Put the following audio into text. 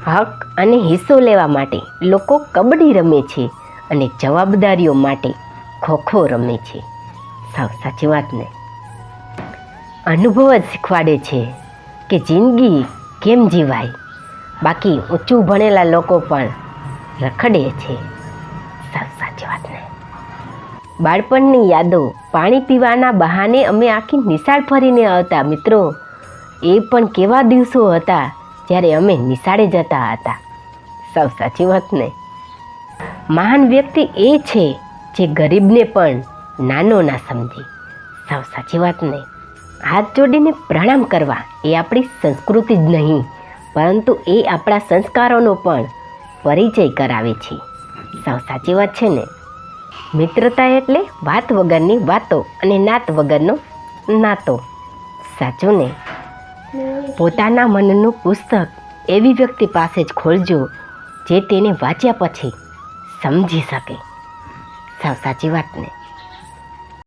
હક અને હિસ્સો લેવા માટે લોકો કબડ્ડી રમે છે અને જવાબદારીઓ માટે ખોખો રમે છે. સાવ સાચી વાત ને. અનુભવ જ શીખવાડે છે કે જિંદગી કેમ જીવાય. બાકી ઊંચું ભણેલા લોકો પણ રખડે છે. સાવ સાચી વાત ને. બાળપણની યાદો. પાણી પીવાના બહાને અમે આખી નિશાળ ફરીને આવતા. મિત્રો, એ પણ કેવા દિવસો હતા જ્યારે અમે નિશાળે જતા હતા. સાવ સાચી વાત ને. મહાન વ્યક્તિ એ છે જે ગરીબને પણ નાનો ના સમજે. સાવ સાચી વાત ને. હાથ જોડીને પ્રણામ કરવા એ આપણી સંસ્કૃતિ જ નહીં, પરંતુ એ આપણા સંસ્કારોનો પણ પરિચય કરાવે છે. સાવ સાચી વાત છે ને. મિત્રતા એટલે વાત વગરની વાતો અને નાત વગરનો નાતો. સાચું ને. પોતાના મનનું પુસ્તક એવી વ્યક્તિ પાસે જ ખોલજો જે તેને વાંચ્યા પછી સમજી શકે. સાવ સાચી વાત ને.